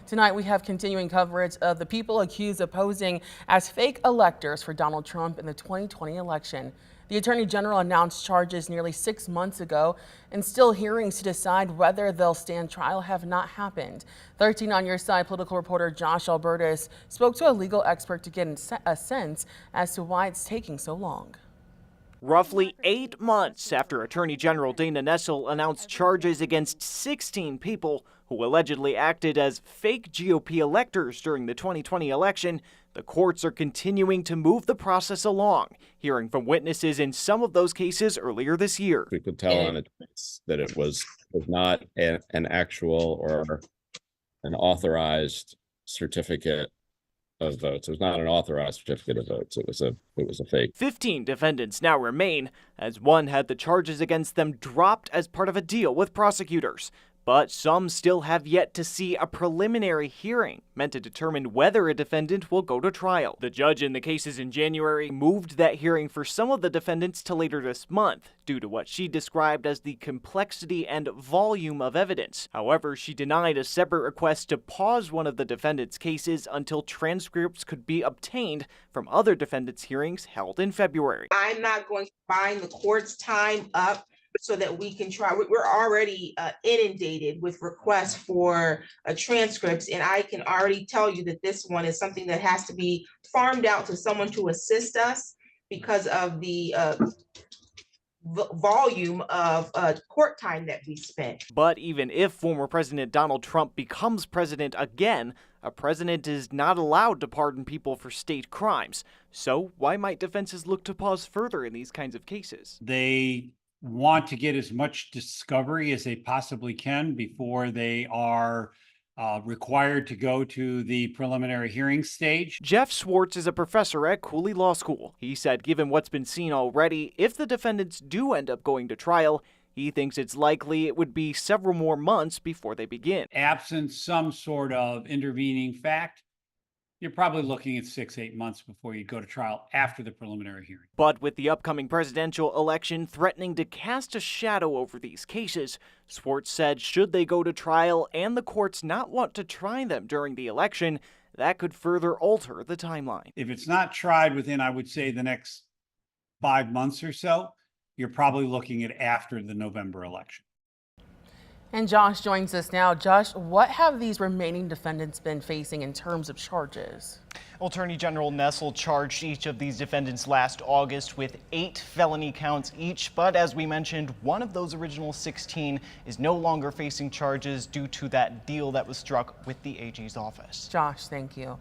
Tonight, we have continuing coverage of the people accused of posing as fake electors for Donald Trump in the 2020 election. The Attorney General announced charges nearly 6 months ago, and still hearings to decide whether they'll stand trial have not happened. 13 on your side political reporter Josh Albertus spoke to a legal expert to get a sense as to why it's taking so long. Roughly 8 months after Attorney General Dana Nessel announced charges against 16 people who allegedly acted as fake GOP electors during the 2020 election, the courts are continuing to move the process along, hearing from witnesses in some of those cases earlier this year. We could tell on its that it was not an actual or an authorized certificate of votes. It was not an authorized certificate of votes. It was a fake. 15 defendants now remain, as one had the charges against them dropped as part of a deal with prosecutors. But some still have yet to see a preliminary hearing meant to determine whether a defendant will go to trial. The judge in the cases in January moved that hearing for some of the defendants to later this month due to what she described as the complexity and volume of evidence. However, she denied a separate request to pause one of the defendants' cases until transcripts could be obtained from other defendants' hearings held in February. I'm not going to bind the court's time up so that we can try. We're already inundated with requests for transcripts, and I can already tell you that this one is something that has to be farmed out to someone to assist us because of the volume of court time that we spent. But even if former President Donald Trump becomes president again, a president is not allowed to pardon people for state crimes. So why might defenses look to pause further in these kinds of cases? They want to get as much discovery as they possibly can before they are required to go to the preliminary hearing stage. Jeff Schwartz is a professor at Cooley Law School. He said given what's been seen already, if the defendants do end up going to trial, he thinks it's likely it would be several more months before they begin. Absent some sort of intervening fact, you're probably looking at 6-8 months before you go to trial after the preliminary hearing. But with the upcoming presidential election threatening to cast a shadow over these cases, Schwartz said should they go to trial and the courts not want to try them during the election, that could further alter the timeline. If it's not tried within, I would say, the next 5 months or so, you're probably looking at after the November election. And Josh joins us now. Josh, what have these remaining defendants been facing in terms of charges? Well, Attorney General Nessel charged each of these defendants last August with 8 felony counts each. But as we mentioned, one of those original 16 is no longer facing charges due to that deal that was struck with the AG's office. Josh, thank you.